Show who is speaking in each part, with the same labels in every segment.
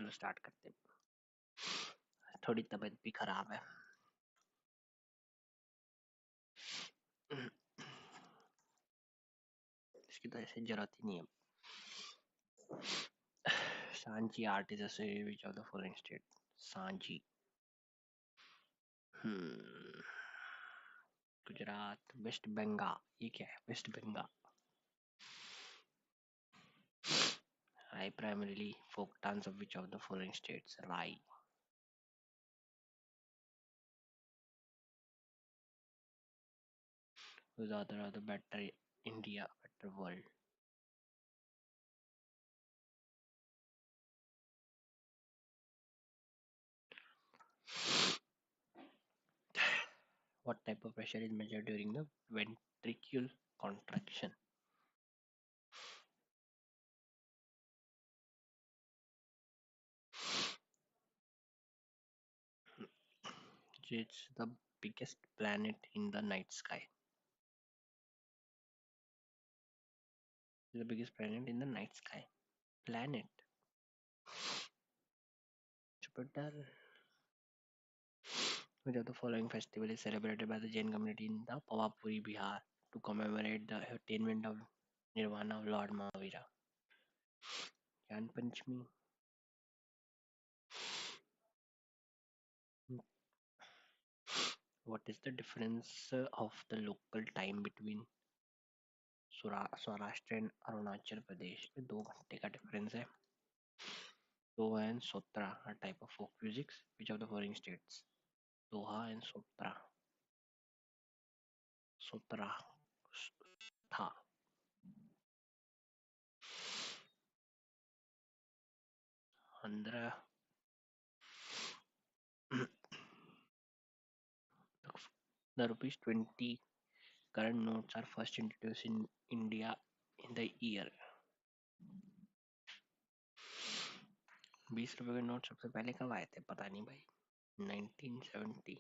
Speaker 1: चलो स्टार्ट करते हैं। थोड़ी तबीयत भी खराब है। इसकी तो ऐसे जरूरत ही नहीं है। Sanchi art is associated with of the following state. Sanchi, Gujarat, West Bengal. ये क्या है? West Bengal. I primarily folk dance of which of the following states? Rai. Who's the author of the Better India, Better World? What type of pressure is measured during the ventricular contraction? It's the biggest planet in the night sky. It's the biggest planet in the night sky. Planet. Jupiter. Which of the following festival is celebrated by the Jain community in the Pawapuri, Bihar, to commemorate the attainment of Nirvana of Lord Mahavira? Gyan Panchami. What is the difference of the local time between Saurashtra and Arunachal Pradesh? 2 घंटे का difference है. Doha and Sotra are type of folk music. Which of the following states? Doha and Sotra. Sotra. Tha. Andhra. The rupees 20 current notes are first introduced in India in the year. 20 रुपए के note सबसे पहले कब आए थे? पता नहीं भाई. 1970.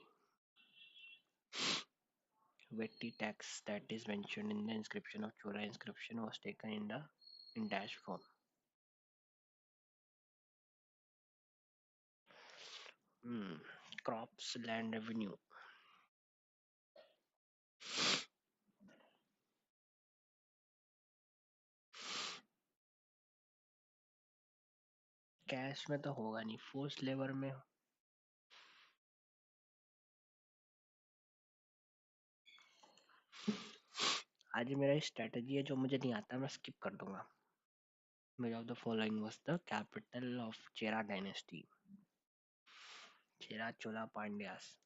Speaker 1: Vetty tax that is mentioned in the inscription of Chora inscription was taken in dash form. Crops land revenue. Cash में तो होगा नहीं, फोर्स लेबर में. आज मेरा स्ट्रेटजी है जो मुझे नहीं आता, मैं स्किप कर दूंगा. Which of the following was the capital of Chera dynasty? Chera Chola Pandyas.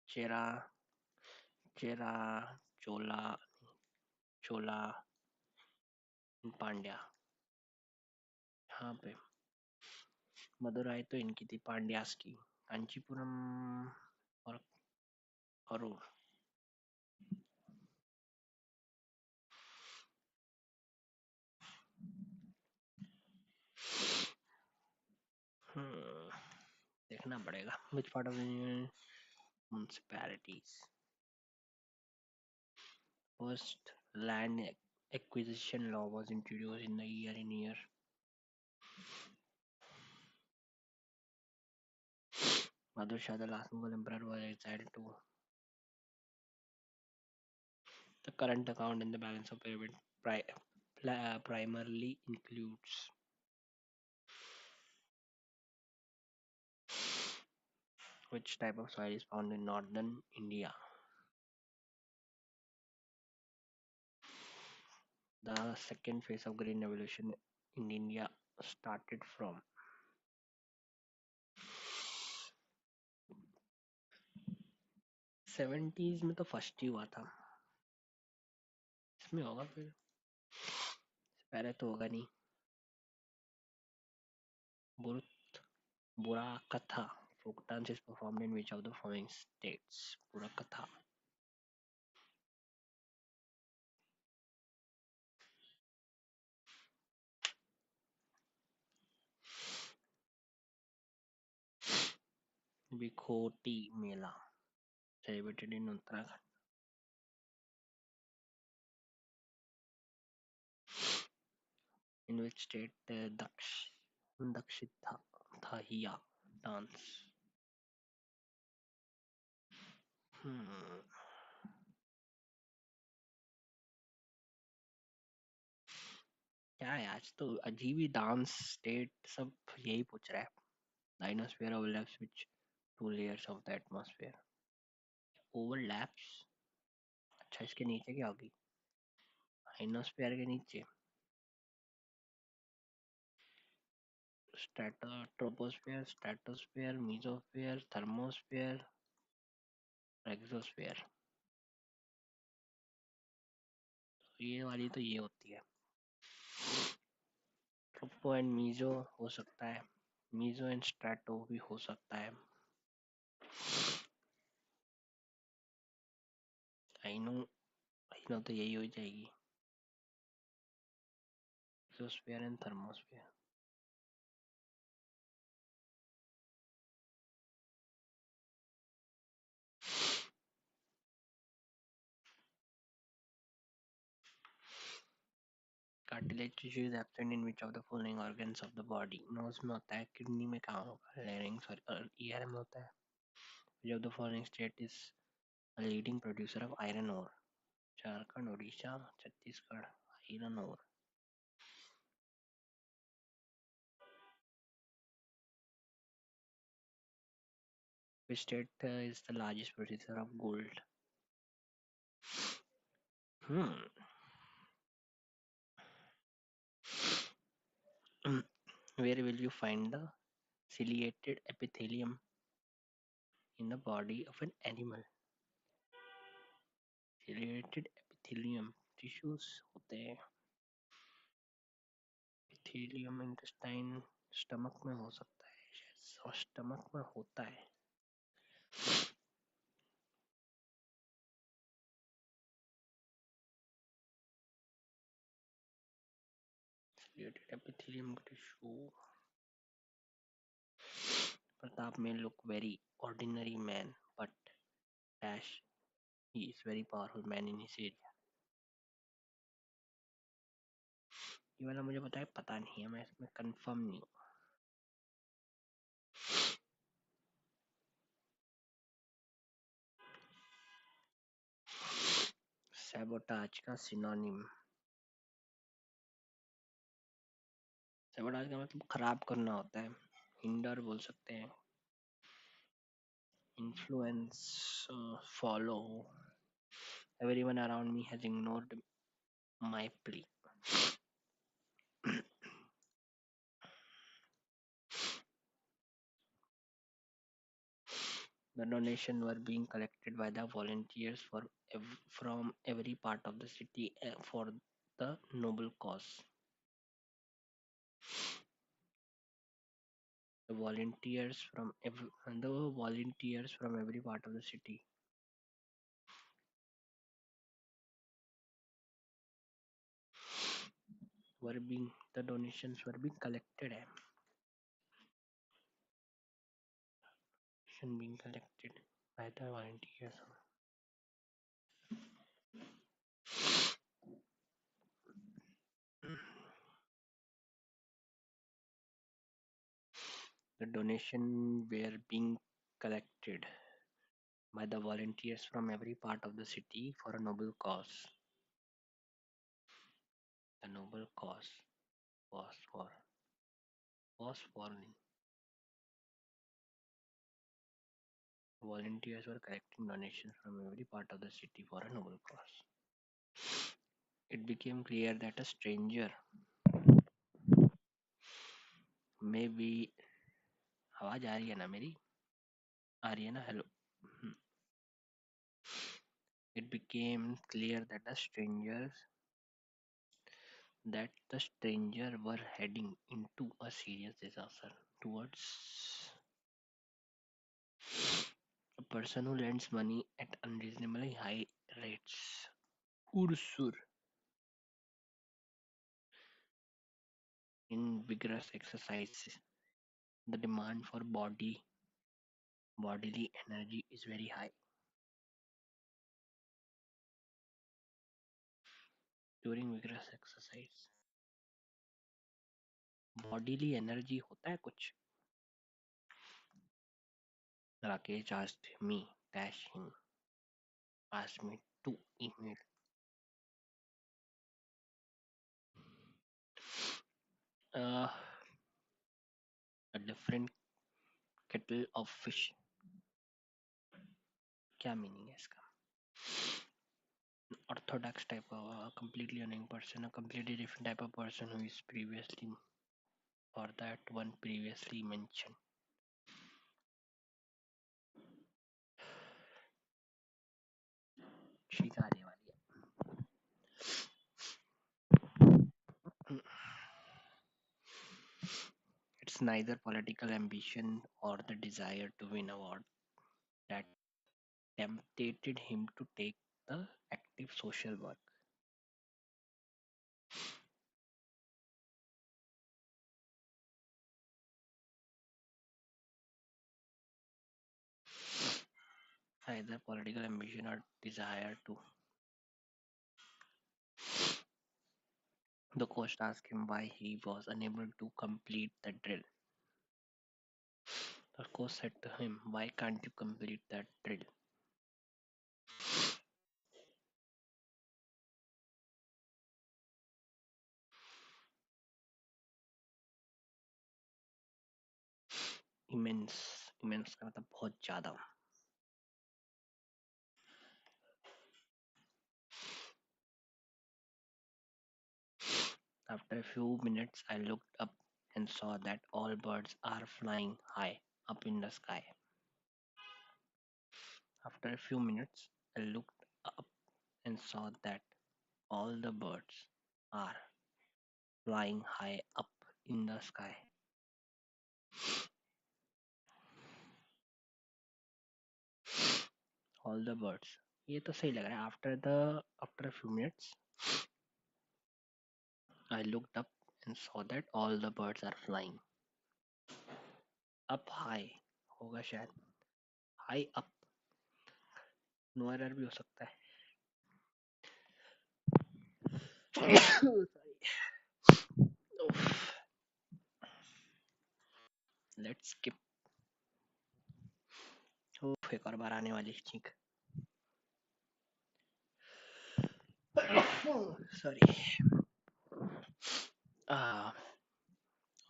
Speaker 1: Chera Chola Pandya. यहाँ पे मदुराई तो इनकी थी, पांड्यास की. कांचीपुरम और करूर. देखना पड़ेगा. Which part of the municipalities? First land acquisition law was introduced in the year. Madhur Shah, the last Mughal emperor, was exiled to. The current account in the balance of payment primarily includes which type of soil is found in northern India? The second phase of green revolution in India started from. 70s में तो first ही हुआ था. इसमें होगा फिर, पहले तो होगा नहीं. बुरा कथा folk dance is performed in which of the following states? बुरा कथा. बिखोटी मेला celebrated in Uttarakhand. in which state Dakshita Thahiya dance. Hmm. क्या है आज तो अजीब ही डांस स्टेट सब यही पूछ रहा है. Ionosphere overlaps which two layers of the atmosphere. Overlaps. अच्छा इसके नीचे क्या होगी? आइनोस्फेयर के नीचे troposphere, stratosphere, mesosphere, thermosphere, exosphere. ये वाली तो ये होती है. ट्रोपो एंड मीजो हो सकता है. मीजो एंड स्ट्रेटो भी हो सकता है. आइनो आइनो तो यही हो जाएगी. Exosphere and thermosphere. Cartilage tissue is absent in which of the following organs of the body. Nose में होता है, किडनी में कहाँ होगा, लैरिंक्स और ईआर में होता है. Which of the following state is a leading producer of iron ore. Jharkhand, Orissa, Chhattisgarh. Iron ore. Which state is the largest producer of gold? Hmm. Where will you find the ciliated epithelium in the body of an animal? Ciliated epithelium tissues होते हैं. epithelium intestine stomach में हो सकता है शायद. और stomach में होता है. Ciliated epithelium tissue. Pratap may look very ordinary man, but dash, he is very powerful man in his area. ये वाला मुझे पता नहीं है, मैं इसमें कंफर्म नहीं हूँ. सैबोटाज का सिनोनिम. सैबोटाज का मतलब खराब करना होता है. हिंडर बोल सकते हैं. Influence, follow. Everyone around me has ignored my plea. The donation were being collected by the volunteers from every part of the city for the noble cause. The volunteers from every part of the city the donations were being collected. Being collected by the volunteers. The donation were being collected by the volunteers from every part of the city for a noble cause. The noble cause was for volunteers were collecting donations from every part of the city for a noble cause. It became clear that a stranger may be. आवाज आ रही है ना मेरी? आ रही है ना? Hello. It became clear that the stranger were heading into a serious disaster towards a person who lends money at unreasonably high rates. Ursur. In vigorous exercise, the demand for bodily energy is very high. During vigorous exercise, bodily energy होता है कुछ. Rakesh asked me, dash him, asked me to email. Uh, a different kettle of fish. क्या meaning है इसका? Orthodox type of completely unknowing person, a completely different type of person who is previously or that one previously mentioned. ठीक आने वाली है. It's neither political ambition or the desire to win award that tempted him to take the active social work. Either political ambition or desire to. The coach asked him why he was unable to complete the drill. The coach said to him, "Why can't you complete that drill?" Immense. Immense का मतलब बहुत ज़्यादा. After a few minutes, I looked up and saw that all birds are flying high up in the sky. After a few minutes, I looked up and saw that all the birds are flying high up in the sky. All the birds. ये तो सही लग रहा है. After a few minutes, I looked up and saw that all the birds are flying up high. होगा शायद. High up. No error भी हो सकता है. Sorry. Let's skip. एक और बार आने वाली छींक. Sorry.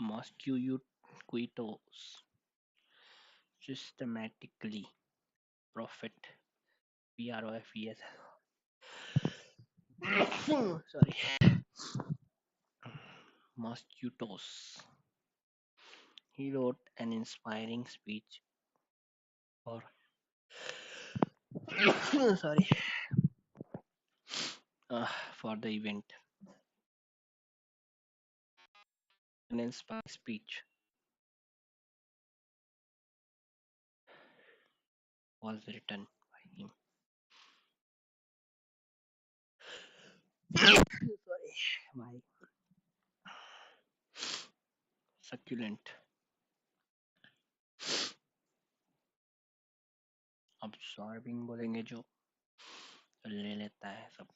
Speaker 1: Mosquitoes systematically profit PROFES. Sorry. Mosquitoes. He wrote an inspiring speech for sorry for the event. An inspiring speech was written by him. Sorry, my succulent. Absorbing बोलेंगे जो ले लेता है सब.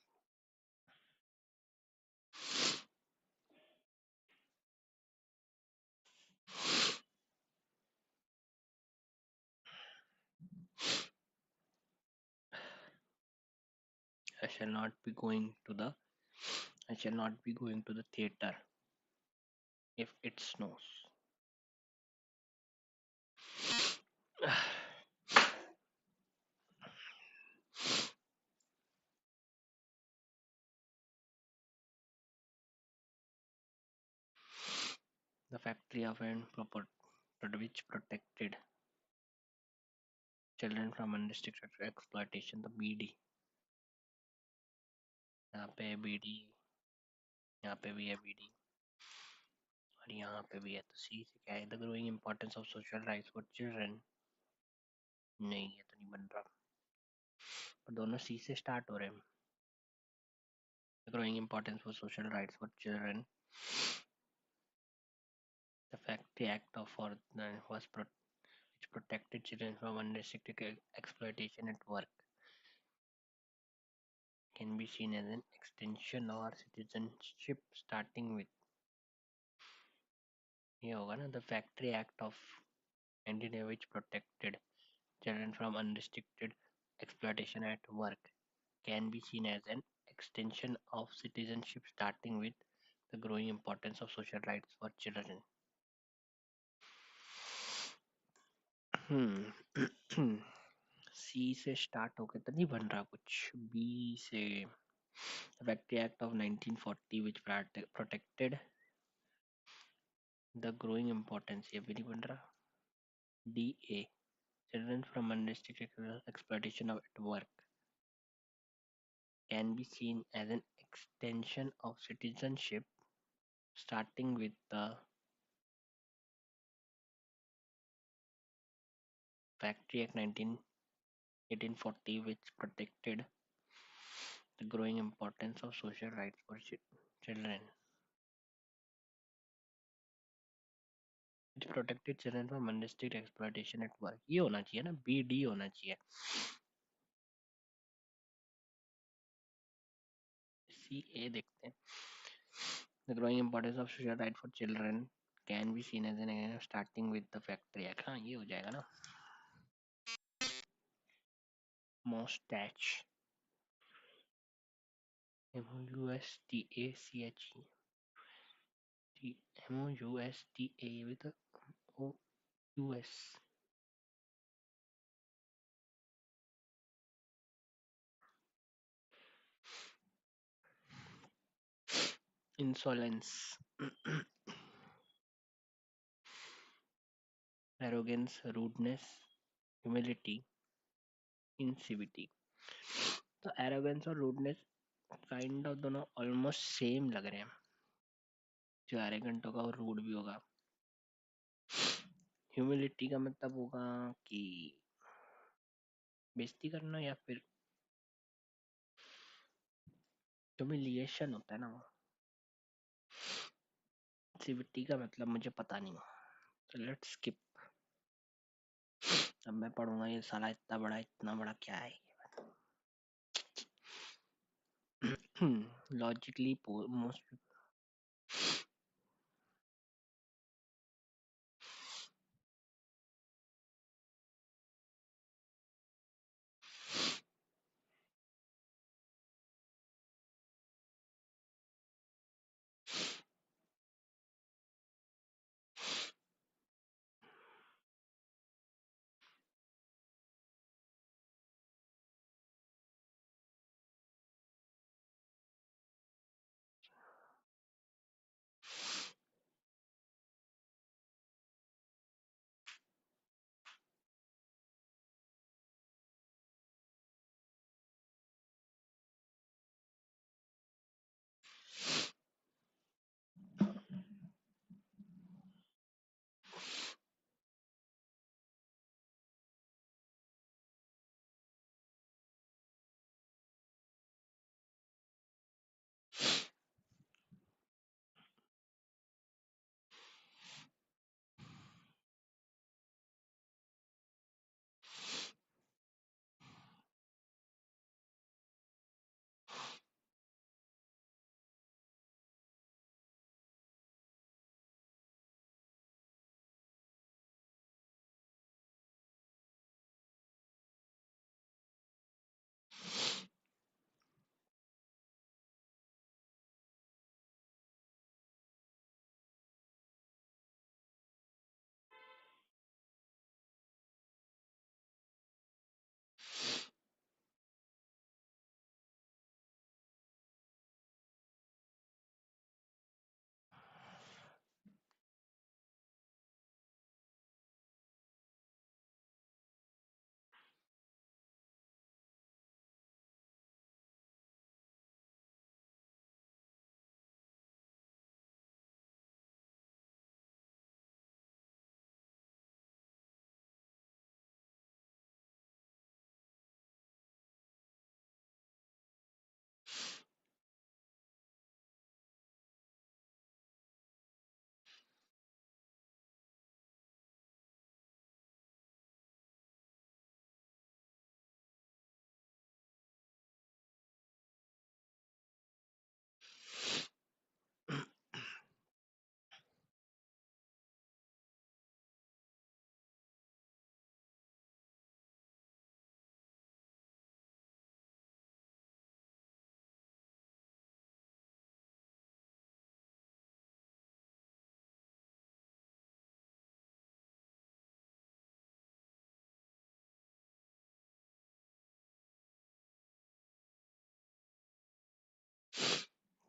Speaker 1: I shall not be going to the theater if it snows. The factory of an which protected children from unrestricted exploitation. The BD. यहाँ पे BD, यहाँ पे भी है BD और यहाँ पे भी है. तो सी से क्या है? The growing importance of social rights for children. नहीं, ये तो नहीं बन रहा. पर दोनों सी से स्टार्ट हो रहे हैं. The growing importance for social rights for children. The Factory Act of which protected children from unrestricted exploitation at work can be seen as an extension of our citizenship, starting with ये होगा ना, the factory act of 1980 which protected children from unrestricted exploitation at work can be seen as an extension of citizenship, starting with the growing importance of social rights for children. Hmm. सी से start होके तो नहीं बन रहा कुछ. B से factory act of 1940 which protected the growing importance, ये भी नहीं बन रहा. D A children from unrestricted exploitation of at work can be seen as an extension of citizenship, starting with the Factory Act 1840, which protected the growing importance of social rights for children. It protected children from unrestricted exploitation at work. ये होना चाहिए ना, B D होना चाहिए. सी ए देखते हैं. The growing importance of social rights for children can be seen as an starting with the Factory Act. हाँ, ये हो जाएगा ना. Mustache. Mustache. Musta with a OUS. Insolence. Arrogance, rudeness, humility, incivility. तो arrogance और rudeness काइंड ऑफ दोनों almost same लग रहे हैं. जो एरोगेंट होगा वो रूड भी होगा. ह्यूमिलिटी का मतलब होगा कि बेइज्जती करना, या फिर ह्यूमिलिएशन होता है ना वो. सिविटी का मतलब मुझे पता नहीं. तो लेट्स स्किप. अब मैं पढ़ूंगा ये साला इतना बड़ा क्या है. लॉजिकली मोस्ट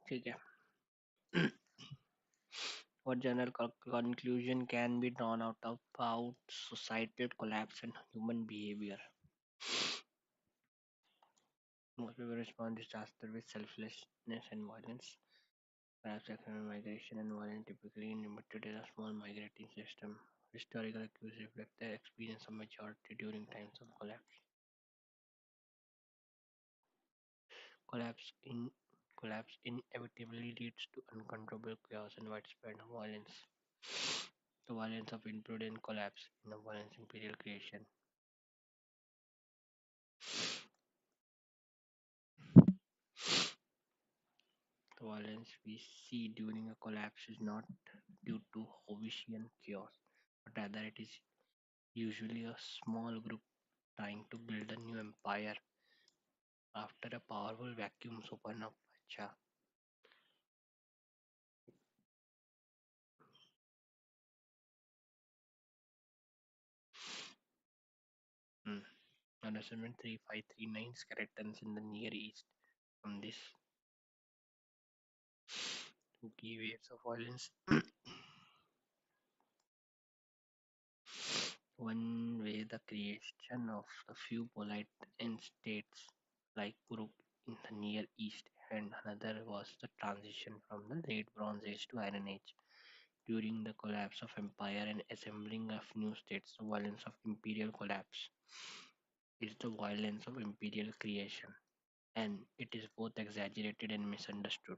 Speaker 1: ठीक है. What general conclusion can be drawn out of about societal collapse and human behavior? Most people respond to disaster with selflessness and violence. Perhaps economic migration and violence typically limited in a small migrating system. Historical accuse reflect the experience of majority during times of collapse. Collapse in collapse inevitably leads to uncontrollable chaos and widespread violence. The violence of imprudent collapse in a violence imperial creation. The violence we see during a collapse is not due to Hobbesian chaos, but rather it is usually a small group trying to build a new empire after a powerful vacuum open up. Acha. Hmm. Assessment 3539 skeletons in the Near East. From this, two key waves of violence. One way, the creation of a few polite end states like Uruk in the Near East, and another was the transition from the late Bronze Age to Iron Age. During the collapse of empire and assembling of new states, the violence of imperial collapse is the violence of imperial creation, and it is both exaggerated and misunderstood.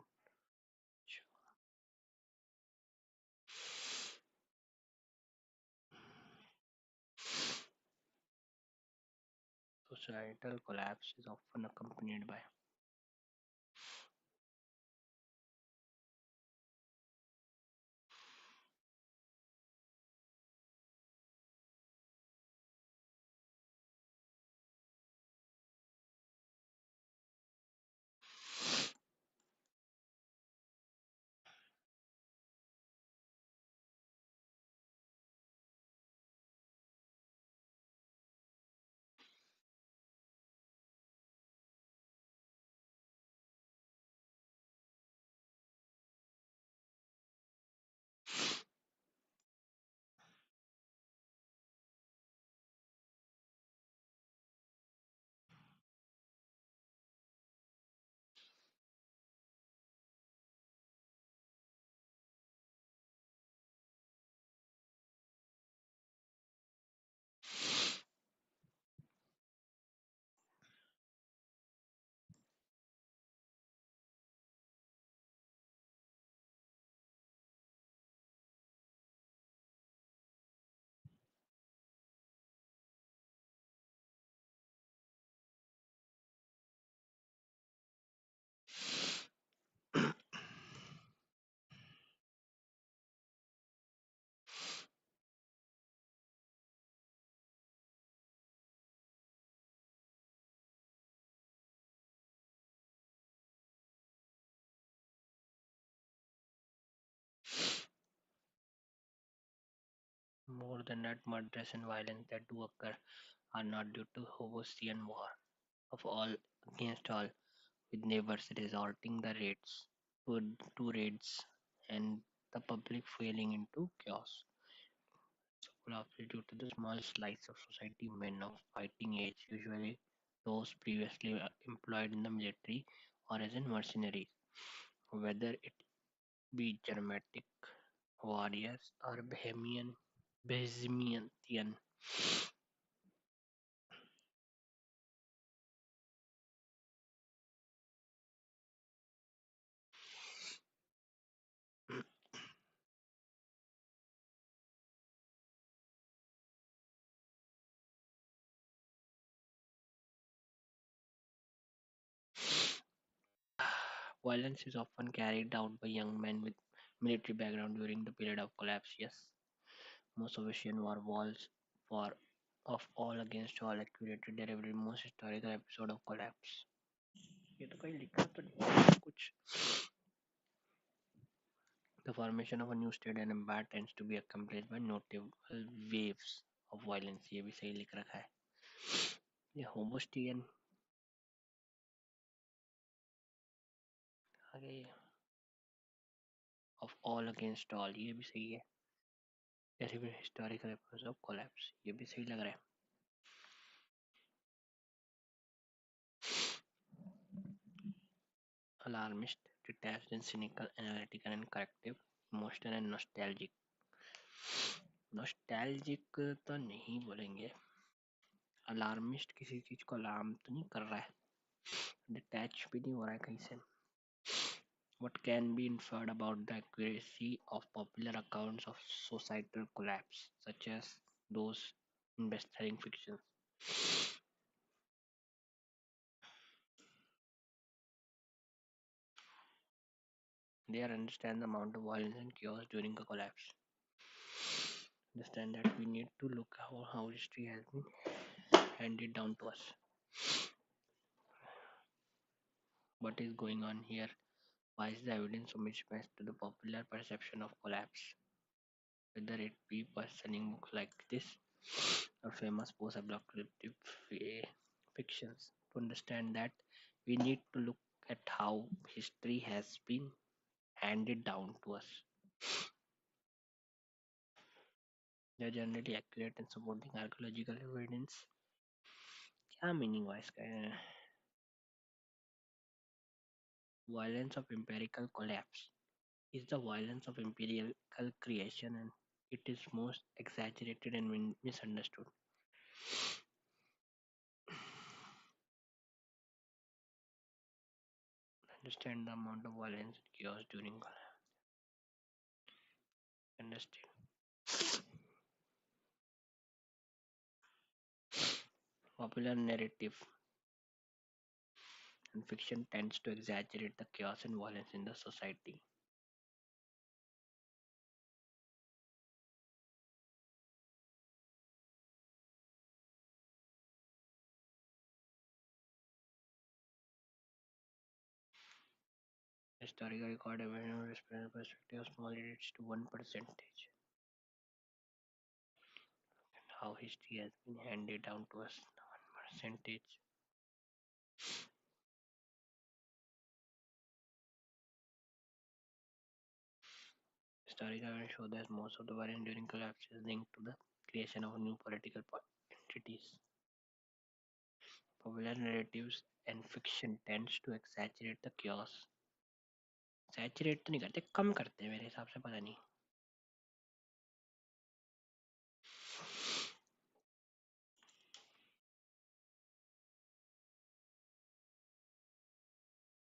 Speaker 1: Societal collapse is often accompanied by more than that murders and violence that do occur are not due to Hobbesian war of all against all, with neighbors resorting the raids to raids and the public falling into chaos. Collapse is due to the small slice of society men of fighting age, usually those previously employed in the military or as in mercenaries, whether it be Germanic warriors or Bohemian. Violence is often carried out by young men with military background during the period of collapse. Yes, most Soviet war walls for of all against all accurate delivery most historical episode of collapse. ये तो कहीं लिखा तो नहीं है कुछ. The formation of a new state and empire tends to be accompanied by notable waves of violence. ये भी सही लिख रखा है. ये होमोस्टियन आगे of all against all, ये भी सही है. There have been historical episodes of collapse, ये भी सही लग रहा है. Alarmist, detached and cynical, analytical and corrective, emotional and nostalgic. Nostalgic तो नहीं बोलेंगे. Alarmist किसी चीज को अलार्म तो नहीं कर रहा है. Detach भी नहीं हो रहा है कहीं से. What can be inferred about the accuracy of popular accounts of societal collapse, such as those in best-selling fiction? They are understand the amount of violence and chaos during a collapse. Understand that we need to look how history has been handed down to us. What is going on here? Why is the evidence so mismatched to the popular perception of collapse? Whether it be selling books like this or famous post-apocalyptic fictions. To understand that, we need to look at how history has been handed down to us. They are generally accurate and supporting archaeological evidence. क्या meaning हुआ इसका? Violence of empirical collapse is the violence of empirical creation, and it is most exaggerated and misunderstood. Understand the amount of violence and chaos during collapse. Understand. Popular narrative and fiction tends to exaggerate the chaos and violence in the society. Historical record evidence perspective of small edits to 1%. How history has been handed down to us 1%. Historical evidence show that most of the violence during collapse is linked to the creation of new political entities. Popular narratives and fiction tends to exaggerate the chaos. Saturate तो नहीं करते, कम करते हैं मेरे हिसाब से, पता नहीं.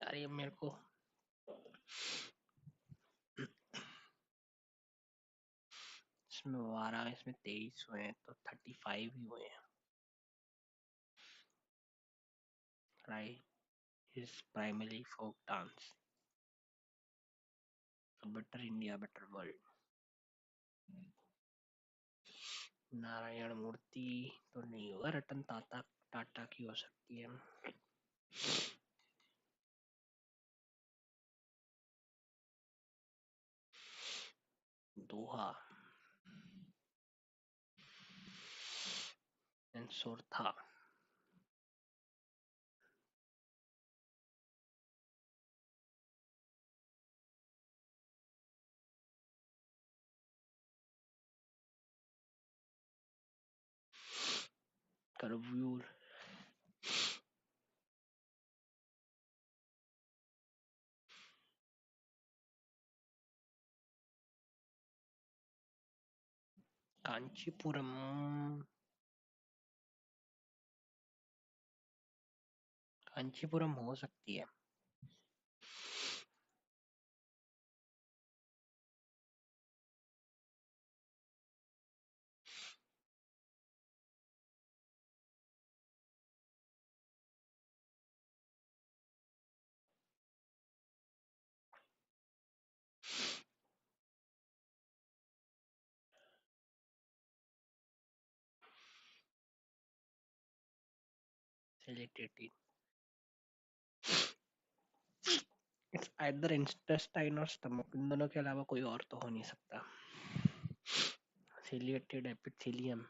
Speaker 1: यार ये मेरे को इसमें 12, इसमें 23 हुए हैं तो 35 ही हुए हैं. Right is primarily folk dance. A better India, better world. Narayan मूर्ति तो नहीं होगा, रतन टाटा टाटा की हो सकती है. दोहा and सोरथा. करव्यूर. कांचीपुरम. कांचीपुरम हो सकती है. Selected. It's either intestine or stomach. इन दोनों के अलावा कोई और तो हो नहीं सकता. Ciliated epithelium.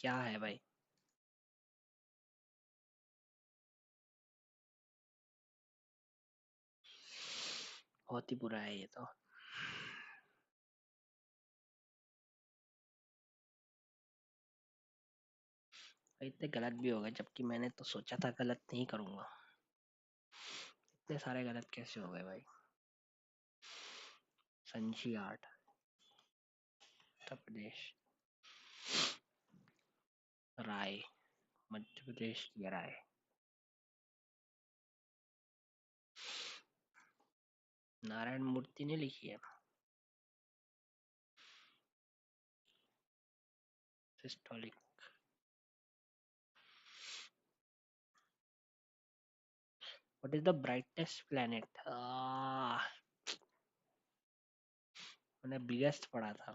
Speaker 1: क्या है भाई? बहुत ही बुरा है ये तो। इतने गलत भी हो गए, जबकि मैंने तो सोचा था गलत नहीं करूंगा। इतने सारे गलत कैसे हो गए भाई? संशी आर्ट, उत्तर प्रदेश। राय, मध्य प्रदेश की राय। नारायण मूर्ति ने लिखी है। Systolic. What is the brightest planet? मैंने बिगेस्ट पढ़ा था।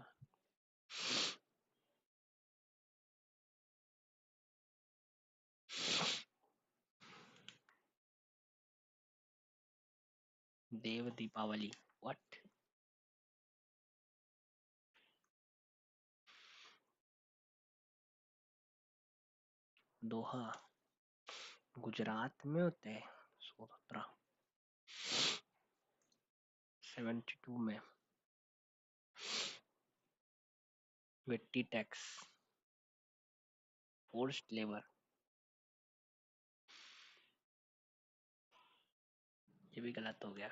Speaker 1: देव दीपावली। व्हाट? दोहा गुजरात में होते हैं। सोत्रा 72 में। Vetti tax, forced labour. ये भी गलत हो गया।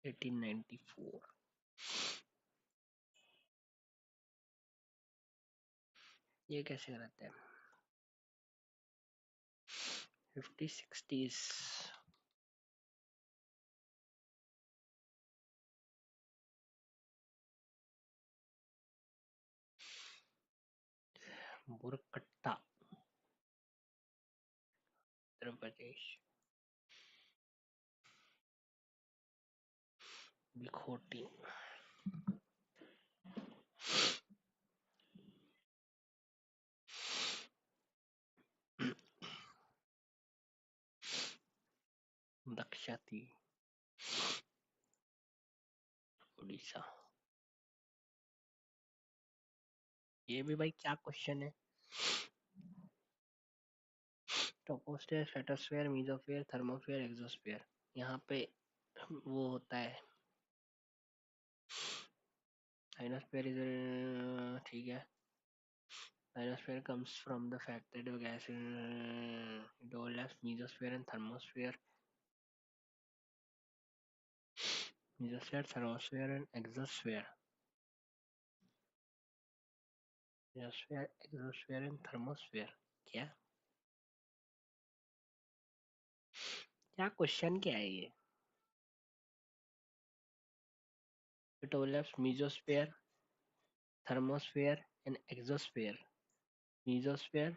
Speaker 1: 1894। ये कैसे गलत है? 50 60s। बुरकट्टा, उत्तर प्रदेश। बिखोटी, दक्षती, उड़ीसा। ये भी भाई क्या क्वेश्चन है? Troposphere, stratosphere, mesosphere, thermosphere, exosphere. यहाँ पे वो होता है आइनोस्फेयर इज, ठीक है। Ionosphere comes from the fact that the gas it overlaps mesosphere and thermosphere. Mesosphere, thermosphere and exosphere. Mesosphere, exosphere and thermosphere. क्या क्या क्वेश्चन क्या है ये? It overlaps mesosphere, thermosphere and exosphere. Mesosphere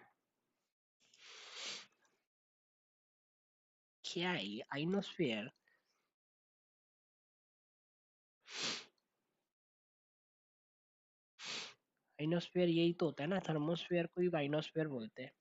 Speaker 1: क्या है ये? Ionosphere। Ionosphere यही तो होता है ना, थर्मोस्फेयर को ही ionosphere बोलते हैं।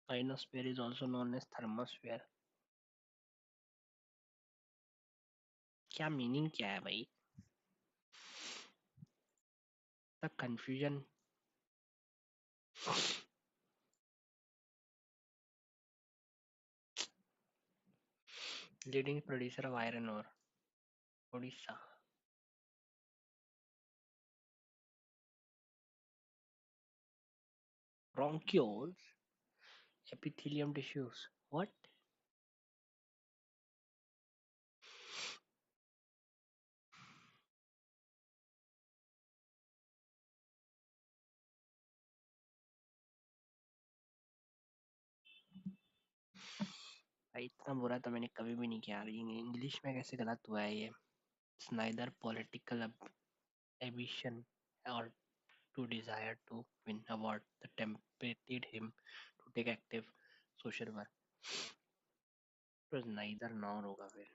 Speaker 1: Ionosphere is also known as thermosphere. क्या मीनिंग क्या है भाई? The confusion. Leading producer of iron ore, Odisha. Bronchioles, epithelium tissues. What? भाई इतना बुरा तो मैंने कभी भी नहीं किया। इंग्लिश में कैसे गलत हुआ है ये? It's neither political ambition or to desire to win award that tempted him to take active social work. It was neither nor होगा फिर.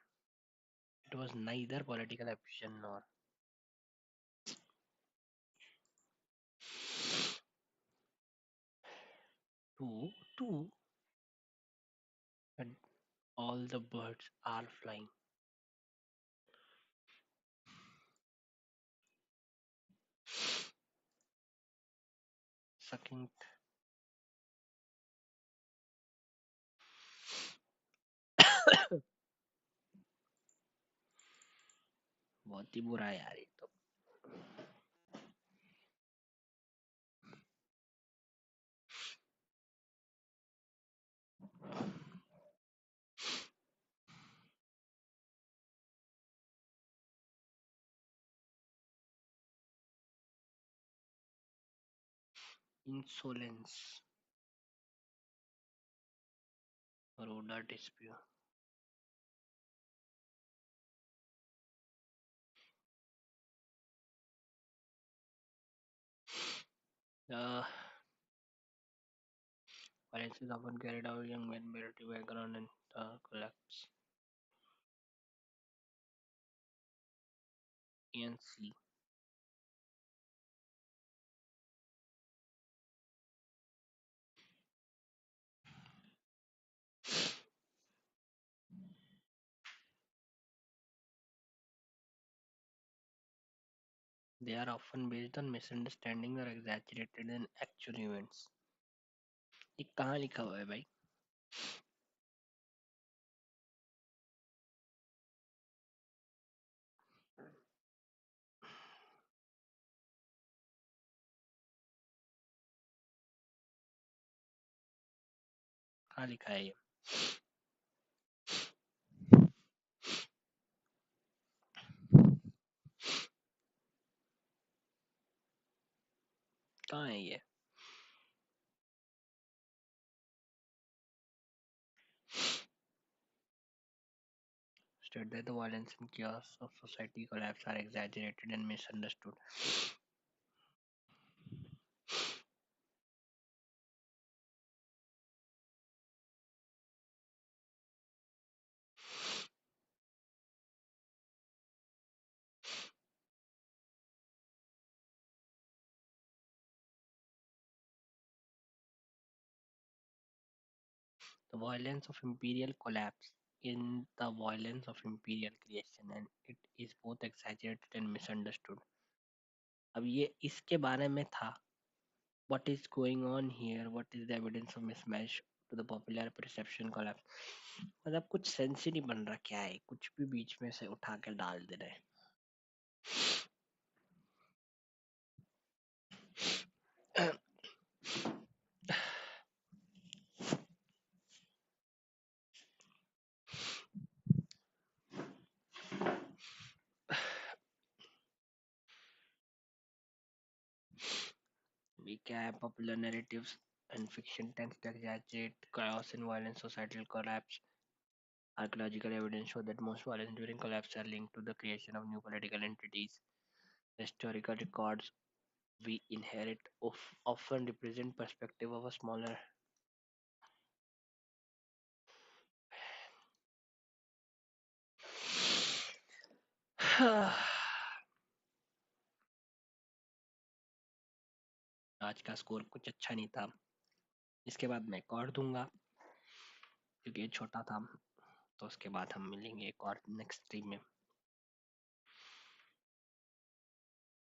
Speaker 1: It was neither political ambition nor. Two, and all the birds are flying. Sucking. बहुत ही बुरा है यार ये तो. Insolence. Rhoda dispute. Uh, Violence is often carried out young men, military background, and collapse. ENC. They are often based on misunderstanding or exaggerated than actual events. ये कहाँ लिखा हुआ है भाई? कहाँ लिखा है ये? कहाँ है ये? State that the violence and chaos of society collapse are exaggerated and misunderstood. The violence of imperial collapse in the violence of imperial creation, and it is both exaggerated and misunderstood. अब ये इसके बारे में था. What is going on here? What is the evidence of mismatch to the popular perception collapse? मतलब कुछ sense ही नहीं बन रहा. क्या है, कुछ भी बीच में से उठा के डाल दे रहे. We क्या है, popular narratives and fiction tends to exaggerate chaos and violence, societal collapse. Archaeological evidence show that most violence during collapse are linked to the creation of new political entities. The historical records we inherit often represent perspective of a smaller. आज का score कुछ अच्छा नहीं था. इसके बाद मैं एक और दूंगा क्योंकि ये छोटा था. तो उसके बाद हम मिलेंगे एक और नेक्स्ट स्ट्रीम में.